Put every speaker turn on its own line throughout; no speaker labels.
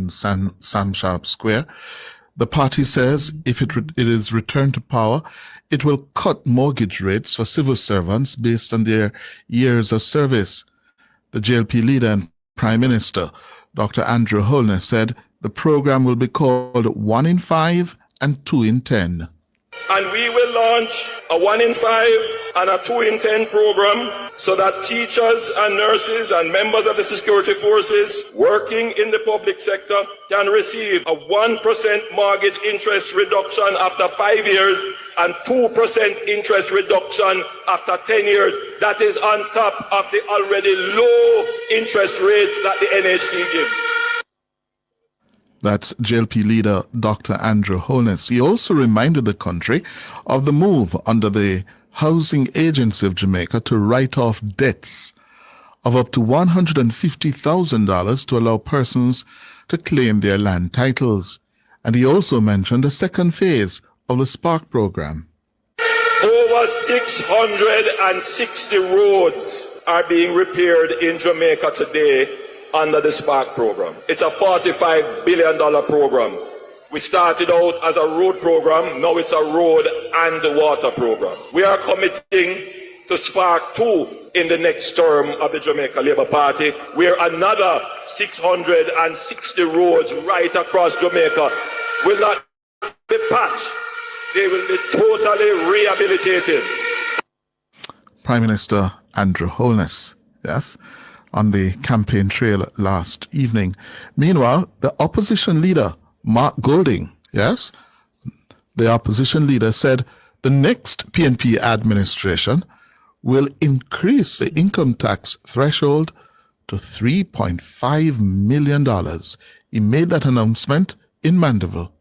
in Sam Sharp Square. The party says if it is returned to power, it will cut mortgage rates for civil servants based on their years of service. The JLP leader and Prime Minister, Dr. Andrew Holness, said the program will be called 1 in 5 and 2 in 10.
And we will launch a 1 in 5 and a 2 in 10 program so that teachers and nurses and members of the security forces working in the public sector can receive a 1% mortgage interest reduction after 5 years and 2% interest reduction after 10 years. That is on top of the already low interest rates that the NHD gives.
That's JLP leader Dr. Andrew Holness. He also reminded the country of the move under the Housing Agency of Jamaica to write off debts of up to $150,000 to allow persons to claim their land titles. And he also mentioned the second phase of the Spark program.
Over 660 roads are being repaired in Jamaica today under the Spark program. It's a $45 billion program. We started out as a road program, now it's a road and water program. We are committing to Spark 2 in the next term of the Jamaica Labour Party, where another 660 roads right across Jamaica will not be patched. They will be totally rehabilitated.
Prime Minister Andrew Holness, yes, on the campaign trail last evening. Meanwhile, the opposition leader, Mark Golding, yes, the opposition leader said the next PNP administration will increase the income tax threshold to $3.5 million. He made that announcement in Mandeville.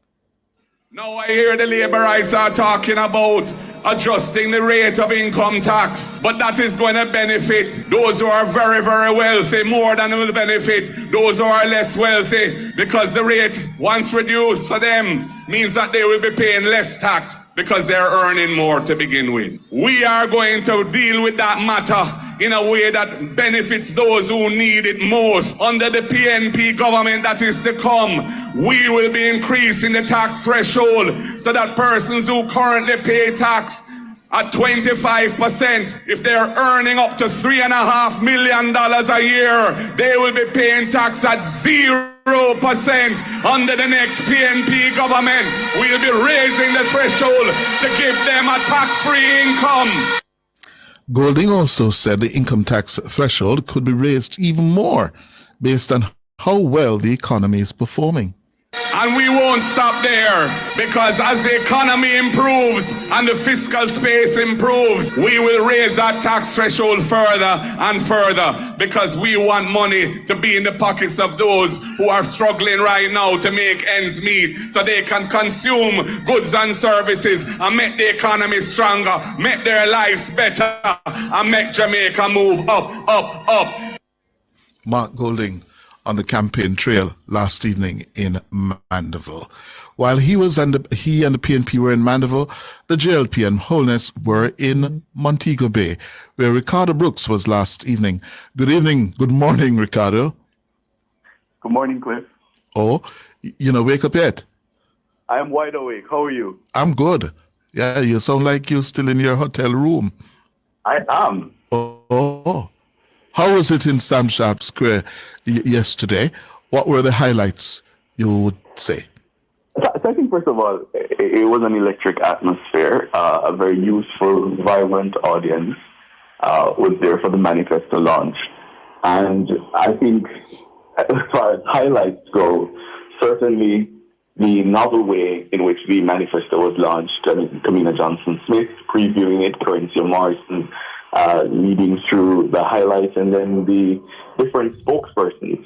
Now I hear the Labourites are talking about adjusting the rate of income tax, but that is going to benefit those who are very, very wealthy more than it will benefit those who are less wealthy, because the rate, once reduced for them, means that they will be paying less tax because they're earning more to begin with. We are going to deal with that matter in a way that benefits those who need it most. Under the PNP government that is to come, we will be increasing the tax threshold so that persons who currently pay tax at 25%, if they're earning up to $3.5 million a year, they will be paying tax at 0%. Under the next PNP government, we'll be raising the threshold to give them a tax-free income.
Golding also said the income tax threshold could be raised even more based on how well the economy is performing.
And we won't stop there, because as the economy improves and the fiscal space improves, we will raise that tax threshold further and further, because we want money to be in the pockets of those who are struggling right now to make ends meet, so they can consume goods and services and make the economy stronger, make their lives better, and make Jamaica move up, up, up.
Mark Golding on the campaign trail last evening in Mandeville. While he and the PNP were in Mandeville, the JLP and Holness were in Montego Bay, where Ricardo Brooks was last evening. Good evening, good morning, Ricardo.
Good morning, Cliff.
Oh, wake up yet?
I am wide awake. How are you?
I'm good. Yeah, you sound like you're still in your hotel room.
I am.
Oh. How was it in Sam Sharp Square yesterday? What were the highlights, you would say?
So I think, first of all, it was an electric atmosphere. A very useful, vibrant audience was there for the manifesto launch. And I think, as far as highlights go, certainly the novel way in which the manifesto was launched, Tamina Johnson-Smith previewing it, Corinthia Morrison leading through the highlights, and then the different spokespersons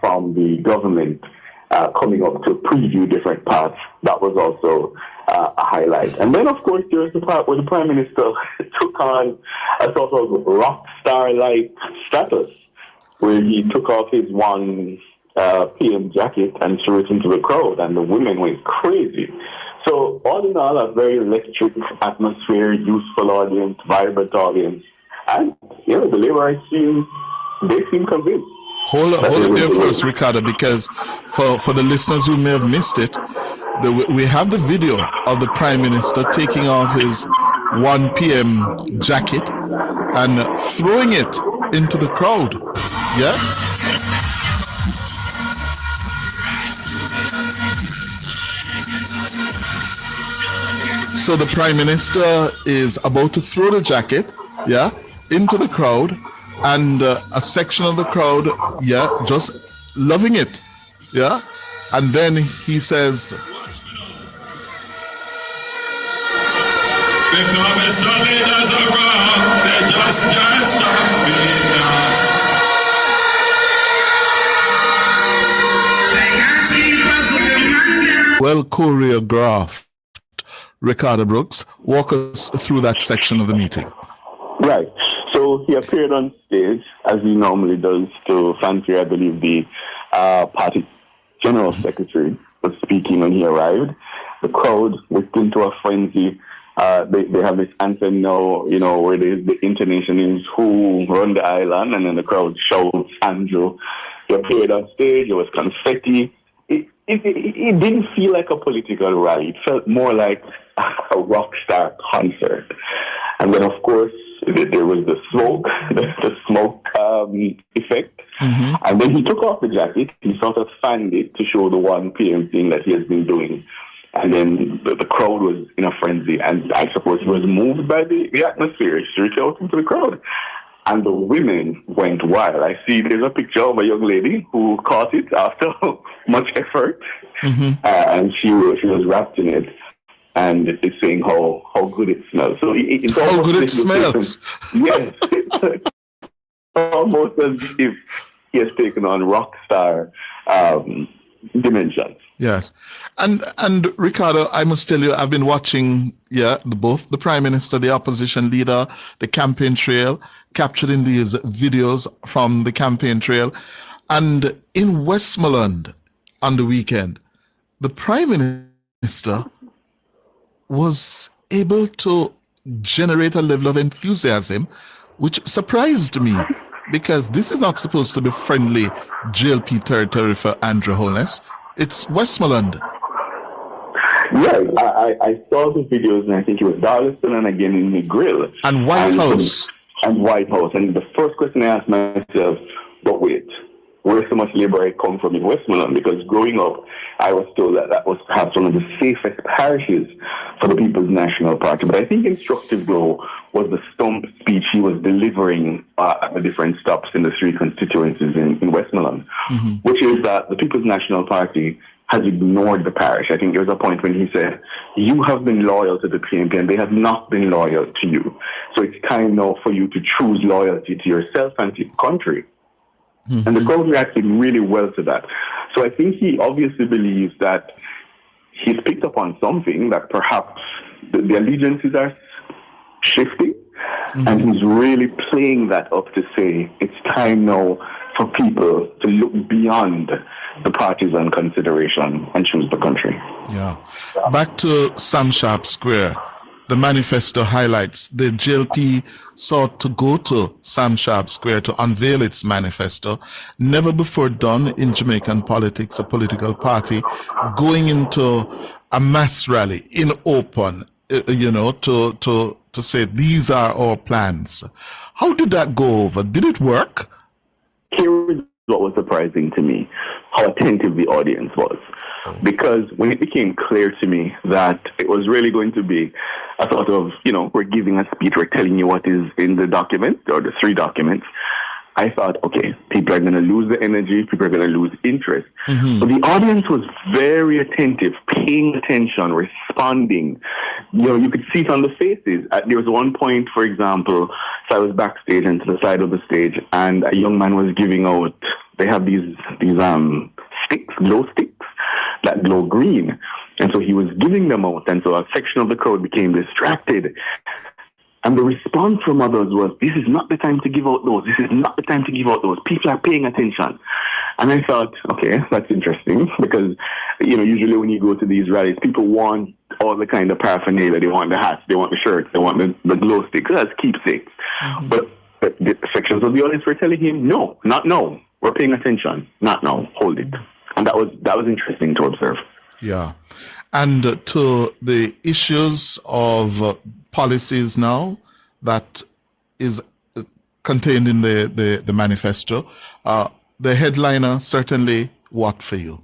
from the government coming up to preview different parts. That was also a highlight. And then, of course, there's the part where the Prime Minister took on a sort of rock star-like status, where he took off his one PM jacket and threw it into the crowd, and the women went crazy. So all in all, a very electric atmosphere, useful audience, vibrant audience. And, the Labourites seem convinced.
Hold it there first, Ricardo, because for the listeners who may have missed it, we have the video of the Prime Minister taking off his 1 p.m. jacket and throwing it into the crowd. Yeah? So the Prime Minister is about to throw the jacket, yeah, into the crowd, and a section of the crowd, yeah, just loving it, yeah, and then he says,
If no be solid as a rock, they just can't stop me now.
well choreographed. Ricardo Brooks, walk us through that section of the meeting.
Right. So he appeared on stage, as he normally does, to fanfare, I believe, the party general secretary was speaking when he arrived. The crowd whipped into a frenzy. They have this anthem now, where the intonation is "Who run the island?" and then the crowd shouts Andrew. He appeared on stage. There was confetti. It didn't feel like a political rally. It felt more like a rock star concert. And then, of course, there was the smoke, the smoke effect. Mm-hmm. And then he took off the jacket. He sort of fanned it to show the 1 p.m. thing that he has been doing. And then the crowd was in a frenzy. And I suppose he was moved by the atmosphere. He reached out into the crowd. And the women went wild. I see there's a picture of a young lady who caught it after much effort. Mm-hmm. And she was wrapped in it. And it's saying how good it smells. So it's
how good it smells.
Yes. It's almost as if he has taken on rock star dimensions.
Yes. And Ricardo, I must tell you, I've been watching, both the Prime Minister, the opposition leader, the campaign trail, captured in these videos from the campaign trail. And in Westmoreland on the weekend, the Prime Minister was able to generate a level of enthusiasm, which surprised me, because this is not supposed to be friendly JLP territory for Andrew Holness. It's Westmoreland.
Yes, I saw the videos, and I think it was Darlington and again in the Grill.
And White House.
And White House. And the first question I asked myself, but wait, where so much labor I come from in Westmoreland? Because growing up, I was told that was perhaps one of the safest parishes for the People's National Party. But I think instructive, though, was the stump speech he was delivering at the different stops in the three constituencies in Westmoreland, mm-hmm. which is that the People's National Party has ignored the parish. I think there was a point when he said, you have been loyal to the PNP and they have not been loyal to you. So it's time now for you to choose loyalty to yourself and to your country. Mm-hmm. And the crowd reacted really well to that. So I think he obviously believes that he's picked up on something, that perhaps the allegiances are shifting, mm-hmm. and he's really playing that up to say it's time now for people to look beyond the partisan consideration and choose the country.
Yeah. Back to Sam Sharp Square. The manifesto highlights the JLP sought to go to Sam Sharp Square to unveil its manifesto. Never before done in Jamaican politics, a political party going into a mass rally in open, to say these are our plans. How did that go over? Did it work?
Here is what was surprising to me, how attentive the audience was. Because when it became clear to me that it was really going to be a sort of, we're giving a speech, we're telling you what is in the document, or the three documents, I thought, okay, people are going to lose the energy, people are going to lose interest. Mm-hmm. So the audience was very attentive, paying attention, responding. You could see it on the faces. There was one point, for example, so I was backstage and to the side of the stage, and a young man was giving out, they have these sticks, glow sticks, that glow green. And so he was giving them out. And so a section of the crowd became distracted. And the response from others was, this is not the time to give out those. This is not the time to give out those. People are paying attention. And I thought, okay, that's interesting. Because, usually when you go to these rallies, people want all the kind of paraphernalia. They want the hats, they want the shirts, they want the glow sticks. That's keepsakes. Mm-hmm. But the sections of the audience were telling him, no, not no. we're paying attention. Not now. Hold it. And that was interesting to observe.
Yeah. And to the issues of policies now that is contained in the manifesto, the headliner certainly what for you?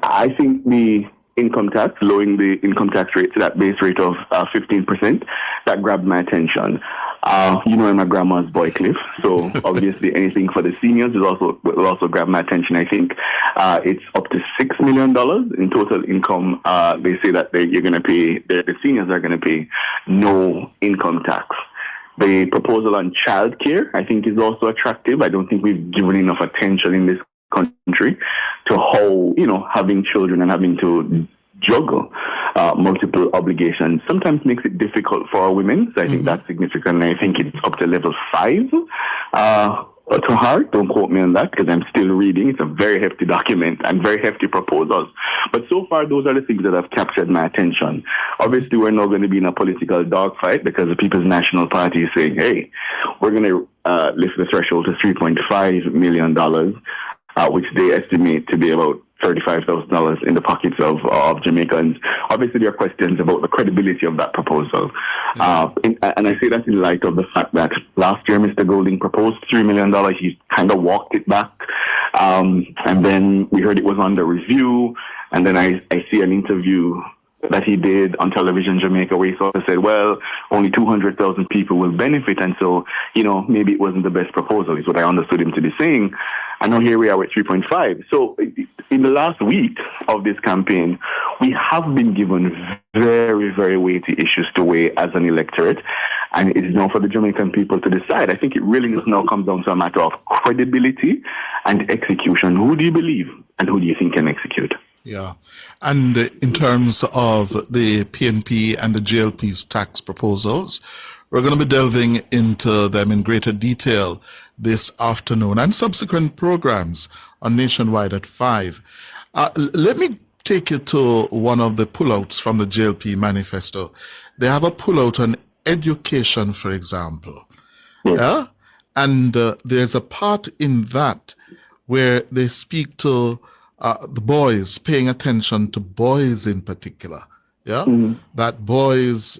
I think the income tax, lowering the income tax rate to that base rate of 15%, that grabbed my attention. I'm a grandma's boy, Cliff, so obviously anything for the seniors will also grab my attention. I think it's up to $6 million in total income. They say that you're going to pay, the seniors are going to pay no income tax. The proposal on childcare, I think, is also attractive. I don't think we've given enough attention in this country to how, having children and having to juggle multiple obligations sometimes makes it difficult for our women. So I think that's significant. I think it's up to level 5 to heart. Don't quote me on that because I'm still reading. It's a very hefty document and very hefty proposals. But so far, those are the things that have captured my attention. Obviously, we're not going to be in a political dogfight because the People's National Party is saying, hey, we're going to lift the threshold to $3.5 million, which they estimate to be about $35,000 in the pockets of Jamaicans. Obviously, there are questions about the credibility of that proposal. And I say that in light of the fact that last year, Mr. Golding proposed $3 million. He kind of walked it back. And then we heard it was under review. And then I see an interview that he did on Television Jamaica where he sort of said, well, only 200,000 people will benefit. And so, maybe it wasn't the best proposal is what I understood him to be saying. And now here we are with 3.5. So in the last week of this campaign, we have been given very, very weighty issues to weigh as an electorate. And it is now for the Jamaican people to decide. I think it really just now comes down to a matter of credibility and execution. Who do you believe and who do you think can execute?
Yeah. And in terms of the PNP and the JLP's tax proposals, we're going to be delving into them in greater detail this afternoon and subsequent programs on Nationwide at 5. Let me take you to one of the pullouts from the JLP manifesto. They have a pullout on education, for example. Yeah? And there's a part in that where they speak to the boys, paying attention to boys in particular. Yeah, that boys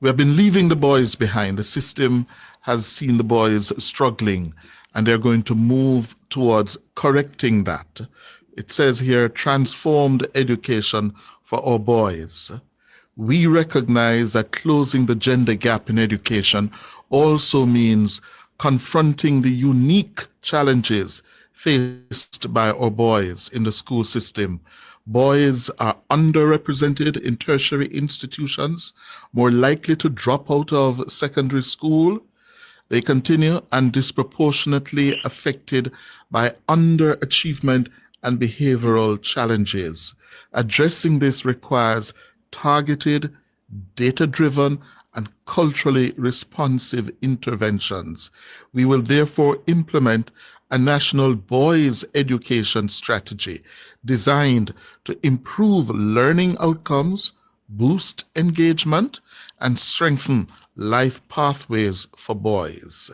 we have been leaving the boys behind. The system has seen the boys struggling, and they're going to move towards correcting that. It says here, transformed education for our boys. We recognize that closing the gender gap in education also means confronting the unique challenges faced by our boys in the school system. Boys are underrepresented in tertiary institutions, more likely to drop out of secondary school. They continue and disproportionately affected by underachievement and behavioral challenges. Addressing this requires targeted, data-driven, and culturally responsive interventions. We will therefore implement a national boys' education strategy designed to improve learning outcomes, boost engagement, and strengthen life pathways for boys.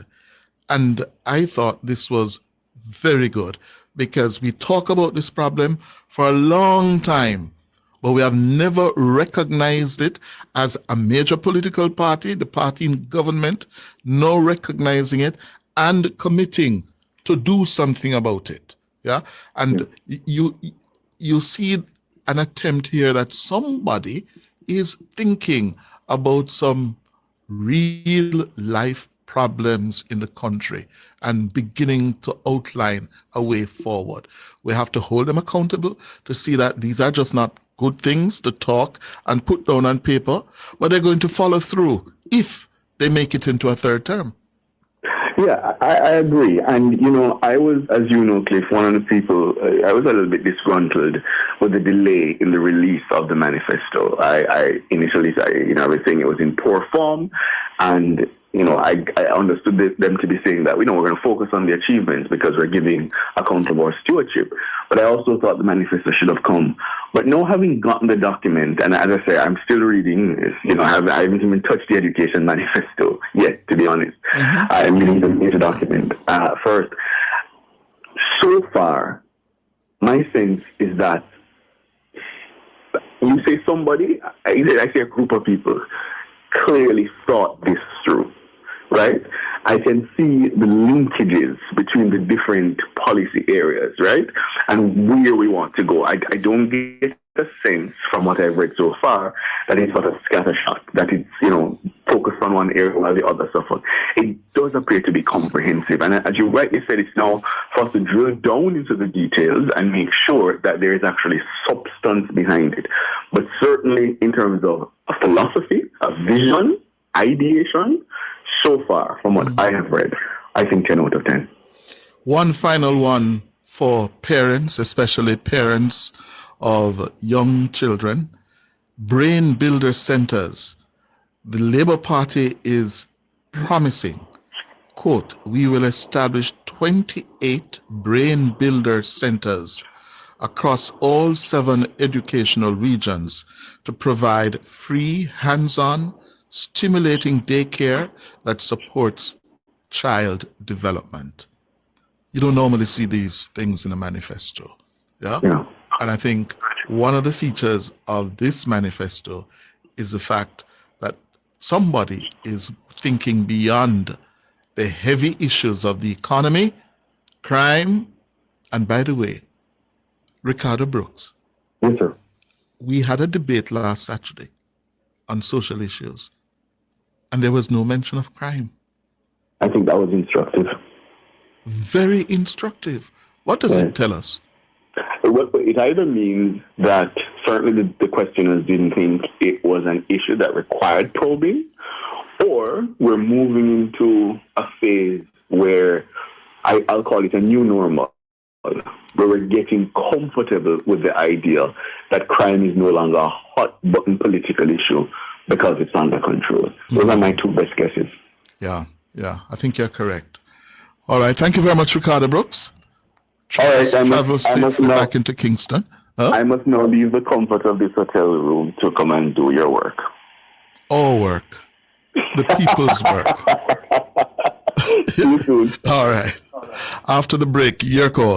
And I thought this was very good because we talk about this problem for a long time, but we have never recognized it as a major political party, the party in government, no recognizing it and committing to do something about it. Yeah. And you see an attempt here that somebody is thinking about some real life problems in the country and beginning to outline a way forward. We have to hold them accountable to see that these are just not good things to talk and put down on paper, but they're going to follow through if they make it into a third term.
Yeah, I agree. And, I was, as you know, Cliff, one of the people, I was a little bit disgruntled with the delay in the release of the manifesto. I initially, I was saying it was in poor form and I understood them to be saying that, we're going to focus on the achievements because we're giving accountable stewardship. But I also thought the manifesto should have come. But now having gotten the document, and as I say, I'm still reading this, I haven't even touched the education manifesto yet, to be honest. I'm reading the document. First, so far, my sense is that you say somebody, I say a group of people, clearly thought this through, right? I can see the linkages between the different policy areas, right? And where we want to go. I don't get the sense from what I've read so far that it's sort of scattershot, that it's, focused on one area while the other suffer. It does appear to be comprehensive. And as you rightly said, it's now for us to drill down into the details and make sure that there is actually substance behind it. But certainly in terms of a philosophy, a vision, ideation, so far from what I have read, I think 10 out of 10.
One final one for parents, especially parents of young children. Brain builder centers. The Labour Party is promising, quote, we will establish 28 brain builder centers across all 7 educational regions to provide free, hands-on, stimulating daycare that supports child development. You don't normally see these things in a manifesto. Yeah? And I think one of the features of this manifesto is the fact that somebody is thinking beyond the heavy issues of the economy, crime, and by the way, Ricardo Brooks.
Yes, sir.
We had a debate last Saturday on social issues, and there was no mention of crime.
I think that was instructive.
Very instructive. What does it tell us?
Well, it either means that certainly the questioners didn't think it was an issue that required probing, or we're moving into a phase where I'll call it a new normal, where we're getting comfortable with the idea that crime is no longer a hot button political issue because it's under control. Those are my two best guesses.
Yeah, I think you're correct. All right, thank you very much, Ricardo Brooks. Travel safely back into Kingston. Huh?
I must now leave the comfort of this hotel room to come and do your work.
All work. The people's work.
See you soon.
All right. After the break, your call.